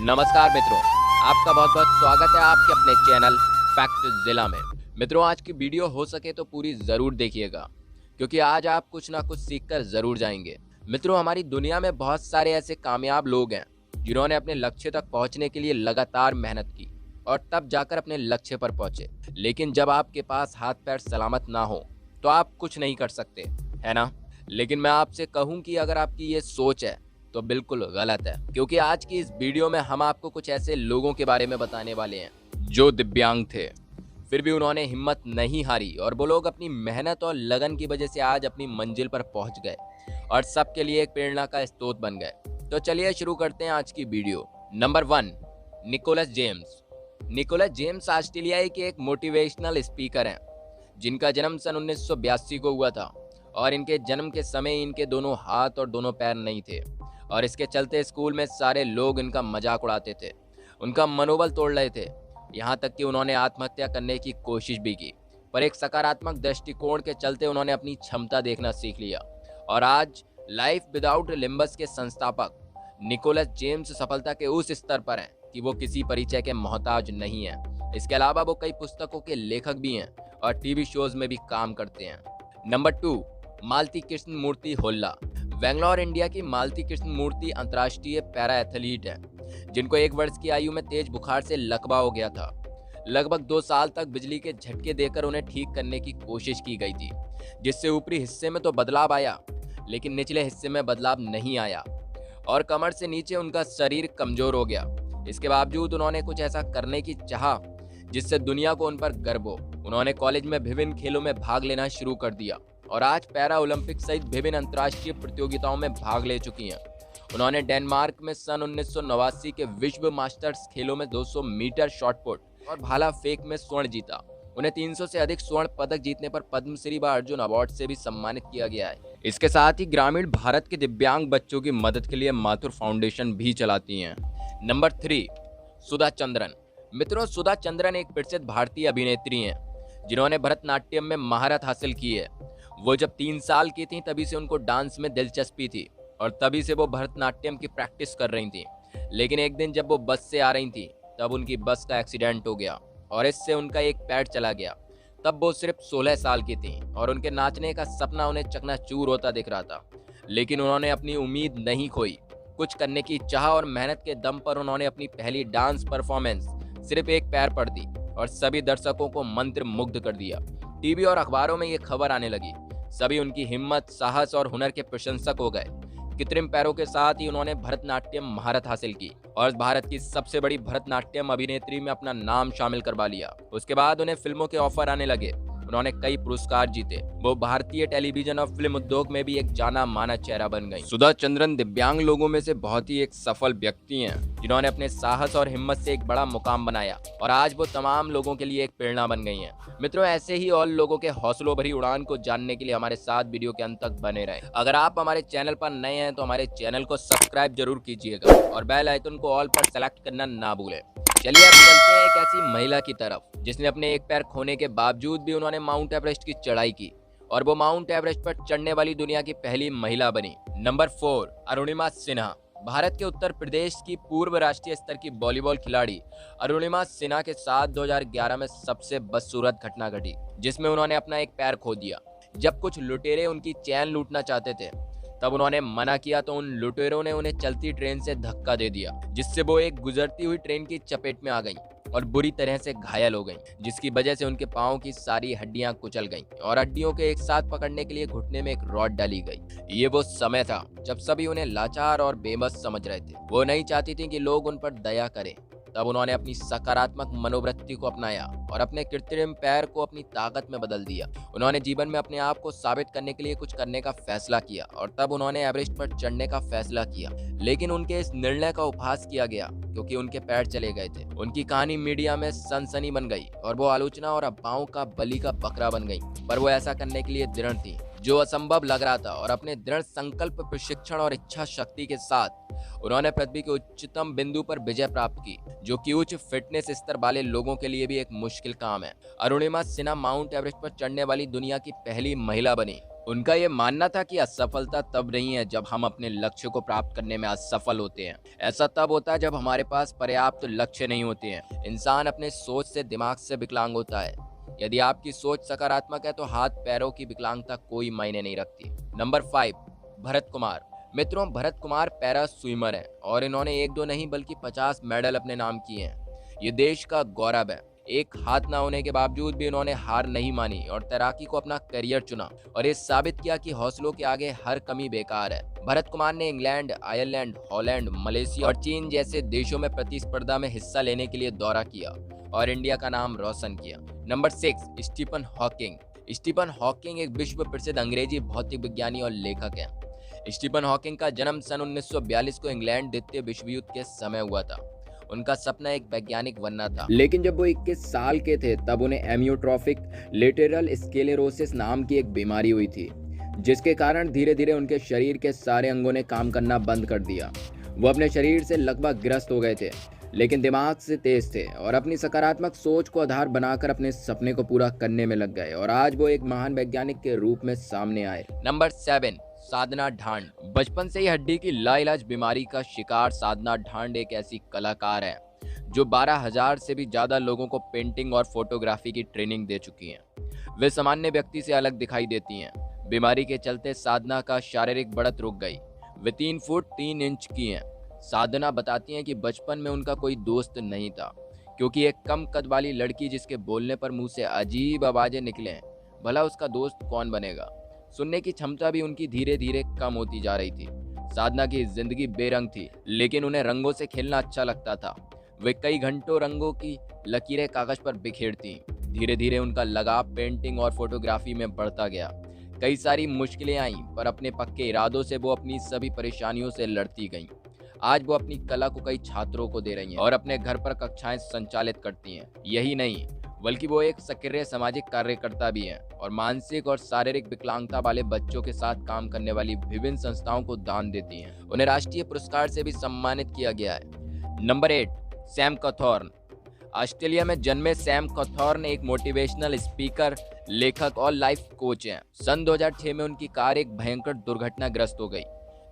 नमस्कार मित्रों, आपका बहुत बहुत स्वागत है आपके अपने चैनल फैक्ट जिला में। मित्रों, आज की वीडियो हो सके तो पूरी ज़रूर देखिएगा, क्योंकि आज आप कुछ ना कुछ सीखकर ज़रूर जाएंगे। मित्रों, हमारी दुनिया में बहुत सारे ऐसे कामयाब लोग हैं जिन्होंने अपने लक्ष्य तक पहुंचने के लिए लगातार मेहनत की और तब जाकर अपने लक्ष्य पर पहुंचे। लेकिन जब आपके पास हाथ पैर सलामत ना हो तो आप कुछ नहीं कर सकते, है ना? लेकिन मैं आपसे कहूं कि अगर आपकी ये सोच है तो बिल्कुल गलत है, क्योंकि आज की इस वीडियो में हम आपको कुछ ऐसे लोगों के बारे में बताने वाले हैं जो दिव्यांग थे, फिर भी उन्होंने हिम्मत नहीं हारी और वो लोग अपनी मेहनत और लगन की वजह से आज अपनी मंजिल पर पहुंच गए और सबके लिए एक प्रेरणा का स्रोत बन गए। तो चलिए शुरू करते हैं आज की video. Number 1, Nicholas James. Nicholas James ऑस्ट्रेलियाई के एक मोटिवेशनल स्पीकर हैं जिनका जन्म सन 1982 को हुआ था और इनके जन्म के समय इनके दोनों हाथ और दोनों पैर नहीं थे और इसके चलते स्कूल में सारे लोग इनका मजाक उड़ाते थे, उनका मनोबल तोड़ रहे थे। यहाँ तक कि उन्होंने आत्महत्या करने की कोशिश भी की, पर एक सकारात्मक दृष्टिकोण के चलते उन्होंने अपनी क्षमता देखना सीख लिया और आज लाइफ विदाउट लिम्बस के संस्थापक निकोलस जेम्स सफलता के उस स्तर पर हैं कि वो किसी परिचय के मोहताज नहीं हैं। इसके अलावा वो कई पुस्तकों के लेखक भी हैं और टीवी शोज में भी काम करते हैं। नंबर 2, मालती कृष्ण मूर्ति होल्ला। बेंगलोर इंडिया की मालती कृष्ण मूर्ति अंतर्राष्ट्रीय पैरा एथलीट है जिनको 1 वर्ष की आयु में तेज बुखार से लकवा हो गया था। लगभग 2 साल तक बिजली के झटके देकर उन्हें ठीक करने की कोशिश की गई थी, जिससे ऊपरी हिस्से में तो बदलाव आया लेकिन निचले हिस्से में बदलाव नहीं आया और कमर से नीचे उनका शरीर कमजोर हो गया। इसके बावजूद उन्होंने कुछ ऐसा करने की चाहा जिससे दुनिया को उन पर गर्व हो। उन्होंने कॉलेज में विभिन्न खेलों में भाग लेना शुरू कर दिया और आज पैरा ओलंपिक सहित विभिन्न अंतर्राष्ट्रीय प्रतियोगिताओं में भाग ले चुकी हैं। उन्होंने डेनमार्क में सन 1989 के विश्व मास्टर्स खेलों में 200 मीटर शॉटपुट और भाला फेंक में स्वर्ण जीता। उन्हें 300 से अधिक स्वर्ण पदक जीतने पर पद्मश्री व अर्जुन अवार्ड से भी सम्मानित किया गया है। इसके साथ ही ग्रामीण भारत के दिव्यांग बच्चों की मदद के लिए माथुर फाउंडेशन भी चलाती हैं। नंबर 3, सुधा चंद्रन। मित्रों, सुधा चंद्रन एक प्रसिद्ध भारतीय अभिनेत्री हैं जिन्होंने भरतनाट्यम में महारत हासिल की है। वो जब 3 साल की थी तभी से उनको डांस में दिलचस्पी थी और तभी से वो भरतनाट्यम की प्रैक्टिस कर रही थी। लेकिन एक दिन जब वो बस से आ रही थी तब उनकी बस का एक्सीडेंट हो गया और इससे उनका एक पैर चला गया। तब वो सिर्फ 16 साल की थी और उनके नाचने का सपना उन्हें चकनाचूर होता दिख रहा था। लेकिन उन्होंने अपनी उम्मीद नहीं खोई। कुछ करने की चाह और मेहनत के दम पर उन्होंने अपनी पहली डांस परफॉर्मेंस सिर्फ एक पैर पर दी और सभी दर्शकों को मंत्र मुग्ध कर दिया। टीवी और अखबारों में ये खबर आने लगी। सभी उनकी हिम्मत, साहस और हुनर के प्रशंसक हो गए। कृत्रिम पैरों के साथ ही उन्होंने भरतनाट्यम महारत हासिल की और भारत की सबसे बड़ी भरतनाट्यम अभिनेत्री में अपना नाम शामिल करवा लिया। उसके बाद उन्हें फिल्मों के ऑफर आने लगे। उन्होंने कई पुरस्कार जीते। वो भारतीय टेलीविजन और फिल्म उद्योग में भी एक जाना माना चेहरा बन गई। सुधा चंद्रन दिव्यांग लोगों में से बहुत ही एक सफल व्यक्ति हैं जिन्होंने अपने साहस और हिम्मत से एक बड़ा मुकाम बनाया और आज वो तमाम लोगों के लिए एक प्रेरणा बन गई हैं। मित्रों, ऐसे ही और लोगों के हौसलों भरी उड़ान को जानने के लिए हमारे साथ वीडियो के अंत तक बने रहें। अगर आप हमारे चैनल पर नए हैं तो हमारे चैनल को सब्सक्राइब जरूर कीजिएगा और बेल आइकन को ऑल पर सेलेक्ट करना ना भूलें। चलिए अब चलते हैं एक ऐसी महिला की तरफ जिसने अपने एक पैर खोने के बावजूद भी उन्होंने माउंट एवरेस्ट की चढ़ाई की और वो माउंट एवरेस्ट पर चढ़ने वाली दुनिया की पहली महिला बनी। नंबर 4, अरुणिमा सिन्हा। भारत के उत्तर प्रदेश की पूर्व राष्ट्रीय स्तर की वॉलीबॉल खिलाड़ी अरुणिमा सिन्हा के साथ 2011 में सबसे बदसूरत घटना घटी जिसमें उन्होंने अपना एक पैर खो दिया। जब कुछ लुटेरे उनकी चैन लूटना चाहते थे तब उन्होंने मना किया तो उन लुटेरों ने उन्हें चलती ट्रेन से धक्का दे दिया, जिससे वो एक गुजरती हुई ट्रेन की चपेट में आ गईं और बुरी तरह से घायल हो गईं, जिसकी वजह से उनके पांव की सारी हड्डियां कुचल गईं और हड्डियों के एक साथ पकड़ने के लिए घुटने में एक रॉड डाली गई। ये वो समय था जब सभी उन्हें लाचार और बेबस समझ रहे थे। वो नहीं चाहती थी कि लोग उन पर दया करें। तब उन्होंने अपनी सकारात्मक मनोवृत्ति को अपनाया और अपने कृत्रिम पैर को अपनी ताकत में बदल दिया। उन्होंने जीवन में अपने आप को साबित करने के लिए कुछ करने का फैसला किया और तब उन्होंने एवरेस्ट पर चढ़ने का फैसला किया। लेकिन उनके इस निर्णय का उपहास किया गया क्योंकि उनके पैर चले गए थे। उनकी कहानी मीडिया में सनसनी बन गई और वो आलोचना और अफवाहों का बलि का बकरा बन गई, पर वो ऐसा करने के लिए दृढ़ थी जो असंभव लग रहा था और अपने दृढ़ संकल्प, प्रशिक्षण और इच्छा शक्ति के साथ उन्होंने पृथ्वी के उच्चतम बिंदु पर विजय प्राप्त की, जो कि उच्च फिटनेस स्तर वाले लोगों के लिए भी एक मुश्किल काम है। अरुणिमा सिन्हा माउंट एवरेस्ट पर चढ़ने वाली दुनिया की पहली महिला बनी। उनका ये मानना था कि असफलता तब नहीं है जब हम अपने लक्ष्य को प्राप्त करने में असफल होते हैं। ऐसा तब होता है जब हमारे पास पर्याप्त लक्ष्य नहीं होते हैं। इंसान अपने सोच से, दिमाग से विकलांग होता है। यदि आपकी सोच सकारात्मक है तो हाथ पैरों की विकलांगता कोई मायने नहीं रखती। नंबर 5, भरत कुमार। मित्रों, भरत कुमार पैरा स्विमर हैं और इन्होंने एक दो नहीं बल्कि 50 मेडल अपने नाम किए हैं। ये देश का गौरव है। एक हाथ ना होने के बावजूद भी उन्होंने हार नहीं मानी और तैराकी को अपना करियर चुना और ये साबित किया कि हौसलों के आगे हर कमी बेकार है। भरत कुमार ने इंग्लैंड, आयरलैंड, हॉलैंड, मलेशिया और चीन जैसे देशों में प्रतिस्पर्धा में हिस्सा लेने के लिए दौरा किया और इंडिया का नाम रोशन किया। Number 6, Stephen Hawking. Stephen Hawking एक विश्व प्रसिद्ध अंग्रेजी भौतिक विज्ञानी और लेखक हैं। स्टीफन हॉकिंग का जन्म सन 1942 को इंग्लैंड द्वितीय विश्व युद्ध के समय हुआ था। उनका सपना एक वैज्ञानिक बनना था, लेकिन जब वो 21 साल के थे तब उन्हें एमियोट्रोफिक लेटरल स्क्लेरोसिस नाम की एक बीमारी हुई थी, जिसके कारण धीरे धीरे उनके शरीर के सारे अंगों ने काम करना बंद कर दिया। वो अपने शरीर से लगभग ग्रस्त हो गए थे, लेकिन दिमाग से तेज थे और अपनी सकारात्मक सोच को आधार बनाकर अपने सपने को पूरा करने में लग गए और आज वो एक महान वैज्ञानिक के रूप में सामने आए। नंबर 7, साधना ढांड। बचपन से ही हड्डी की लाइलाज बीमारी का शिकार साधना ढांड एक ऐसी कलाकार है जो 12,000 से भी ज्यादा लोगों को पेंटिंग और फोटोग्राफी की ट्रेनिंग दे चुकी हैं। वे सामान्य व्यक्ति से अलग दिखाई देती हैं। बीमारी के चलते साधना का शारीरिक बढ़त रुक गई। वे 3 फुट 3 इंच की हैं। साधना बताती हैं कि बचपन में उनका कोई दोस्त नहीं था, क्योंकि एक कम कद वाली लड़की जिसके बोलने पर मुंह से अजीब आवाजें निकले, भला उसका दोस्त कौन बनेगा। सुनने की क्षमता भी उनकी धीरे धीरे कम होती जा रही थी। साधना की जिंदगी बेरंग थी, लेकिन उन्हें रंगों से खेलना अच्छा लगता था। वे कई घंटों रंगों की लकीरें कागज पर बिखेरती। धीरे धीरे उनका लगाव पेंटिंग और फोटोग्राफी में बढ़ता गया। कई सारी मुश्किलें आईं, पर अपने पक्के इरादों से वो अपनी सभी परेशानियों से लड़ती गईं। आज वो अपनी कला को कई छात्रों को दे रही हैं और अपने घर पर कक्षाएं संचालित करती हैं। यही नहीं, बल्कि वो एक सक्रिय सामाजिक कार्यकर्ता भी हैं और मानसिक और शारीरिक विकलांगता वाले बच्चों के साथ काम करने वाली विभिन्न संस्थाओं को दान देती हैं। उन्हें राष्ट्रीय पुरस्कार से भी सम्मानित किया गया है। Number 8, Sam कथॉर्न। ऑस्ट्रेलिया में जन्मे सैम कथॉर्न एक मोटिवेशनल स्पीकर, लेखक और लाइफ कोच हैं। सन 2006 में उनकी कार एक भयंकर दुर्घटनाग्रस्त हो गई,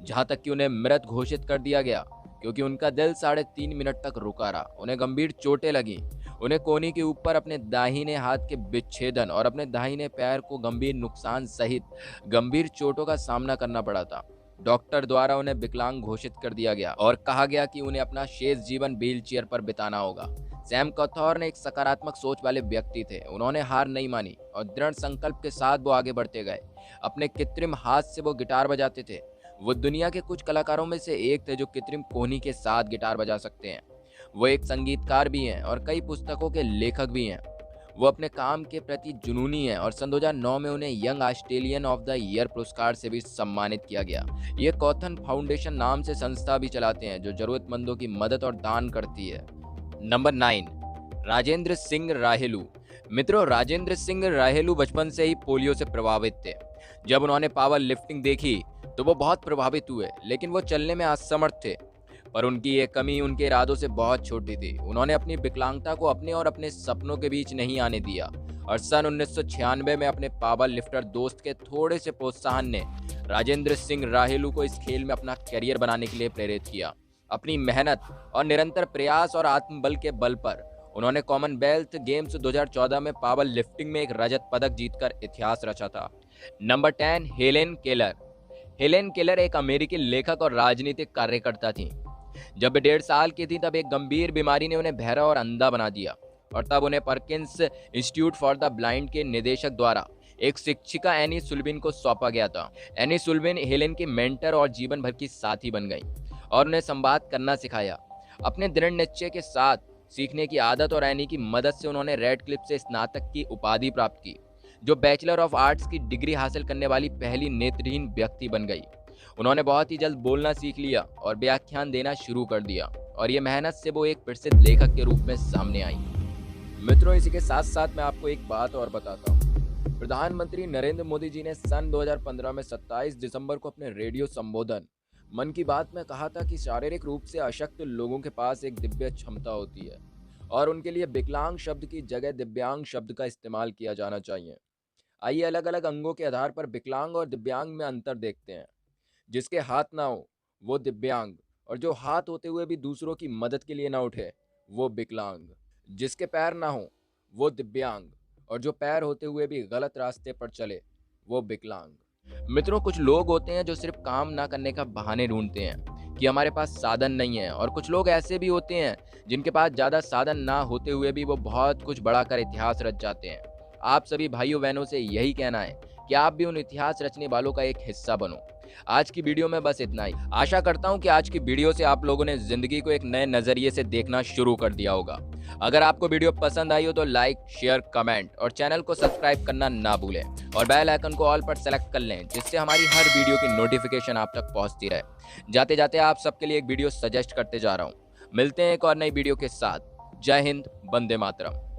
जहां तक कि उन्हें मृत घोषित कर दिया गया, क्योंकि उनका दिल 3.5 मिनट तक रुका रहा। उन्हें गंभीर चोटें लगी। उन्हें कोहनी के ऊपर, अपने दाहिने हाथ के विच्छेदन और अपने दाहिने पैर को गंभीर नुकसान सहित गंभीर चोटों का सामना करना पड़ा था। डॉक्टर द्वारा उन्हें विकलांग घोषित कर दिया गया और कहा गया कि उन्हें अपना शेष जीवन व्हील चेयर पर बिताना होगा। सैम कथॉर्न एक सकारात्मक सोच वाले व्यक्ति थे। उन्होंने हार नहीं मानी और दृढ़ संकल्प के साथ वो आगे बढ़ते गए। अपने कृत्रिम हाथ से वो गिटार बजाते थे। वो दुनिया के कुछ कलाकारों में से एक थे जो कृत्रिम कोहनी के साथ गिटार बजा सकते हैं। वो एक संगीतकार भी हैं और कई पुस्तकों के लेखक भी हैं। वो अपने काम के प्रति जुनूनी हैं और सन 2009 में उन्हें young Australian of the year पुरस्कार से भी सम्मानित किया गया। ये कॉथन फाउंडेशन नाम से संस्था भी चलाते हैं जो जरूरतमंदों की मदद और दान करती है। नंबर 9, राजेंद्र सिंह राहेलू। मित्रों, राजेंद्र सिंह राहेलू बचपन से ही पोलियो से प्रभावित थे। जब उन्होंने पावर लिफ्टिंग देखी तो वो बहुत प्रभावित हुए, लेकिन वो चलने में असमर्थ थे। पर उनकी ये कमी उनके इरादों से बहुत छोटी थी। उन्होंने अपनी विकलांगता को अपने और अपने सपनों के बीच नहीं आने दिया और सन 1996 में अपने पावर लिफ्टर दोस्त के थोड़े से प्रोत्साहन ने राजेंद्र सिंह राहेलू को इस खेल में अपना करियर बनाने के लिए प्रेरित किया। अपनी मेहनत और निरंतर प्रयास और आत्मबल के बल पर उन्होंने कॉमनवेल्थ गेम्स 2014 में पावर लिफ्टिंग में एक रजत पदक जीतकर इतिहास रचा था। Number 10, Helen Keller. Helen Keller एक अमेरिकी लेखक और राजनीतिक कार्यकर्ता थी। जब वे 1.5 साल की थी तब एक गंभीर बीमारी ने उन्हें बहरा और अंधा बना दिया और तब उन्हें Perkins institute for the blind के निदेशक द्वारा एक शिक्षिका एनी सुल्बिन को सौंपा गया था। एनी सुल्बिन हेलेन की मेंटर और जीवन भर की साथी बन गई और उन्हें संवाद करना सिखाया। अपने दृढ़ निश्चय के साथ, सीखने की आदत और एनी की मदद से उन्होंने रेड क्लिफ से स्नातक की उपाधि प्राप्त की, जो बैचलर ऑफ आर्ट्स की डिग्री हासिल करने वाली पहली नेत्रहीन व्यक्ति बन गई। उन्होंने बहुत ही जल्द बोलना सीख लिया और व्याख्यान देना शुरू कर दिया और ये मेहनत से वो एक प्रसिद्ध लेखक के रूप में सामने आई। मित्रों, इसी के साथ साथ मैं आपको एक बात और बताता हूँ। प्रधानमंत्री नरेंद्र मोदी जी ने सन 2015 में 27 दिसंबर को अपने रेडियो संबोधन मन की बात में कहा था कि शारीरिक रूप से अशक्त लोगों के पास एक दिव्य क्षमता होती है और उनके लिए विकलांग शब्द की जगह दिव्यांग शब्द का इस्तेमाल किया जाना चाहिए। आइए अलग अलग अंगों के आधार पर विकलांग और दिव्यांग में अंतर देखते हैं। जिसके हाथ ना हो वो दिव्यांग, और जो हाथ होते हुए भी दूसरों की मदद के लिए ना उठे वो विकलांग। जिसके पैर ना हो वो दिव्यांग, और जो पैर होते हुए भी गलत रास्ते पर चले वो विकलांग। मित्रों, कुछ लोग होते हैं जो सिर्फ काम ना करने का बहाने ढूंढते हैं कि हमारे पास साधन नहीं है, और कुछ लोग ऐसे भी होते हैं जिनके पास ज़्यादा साधन ना होते हुए भी वो बहुत कुछ बड़ा कर इतिहास रच जाते हैं। आप सभी भाइयों बहनों से यही कहना है कि आप भी उन इतिहास रचने वालों का एक हिस्सा बनो। आज की वीडियो में बस इतना ही। आशा करता हूं कि आज की वीडियो से आप लोगों ने जिंदगी को एक नए नजरिए से देखना शुरू कर दिया होगा। अगर आपको वीडियो पसंद आई हो तो लाइक, शेयर, कमेंट और चैनल को सब्सक्राइब करना ना भूलें, और बेल आइकन को ऑल पर सेलेक्ट कर लें, जिससे हमारी हर वीडियो की नोटिफिकेशन आप तक पहुंचती रहे। जाते जाते आप सबके लिए एक वीडियो सजेस्ट करते जा रहा हूं। मिलते हैं एक और नई वीडियो के साथ। जय हिंद, वंदे मातरम।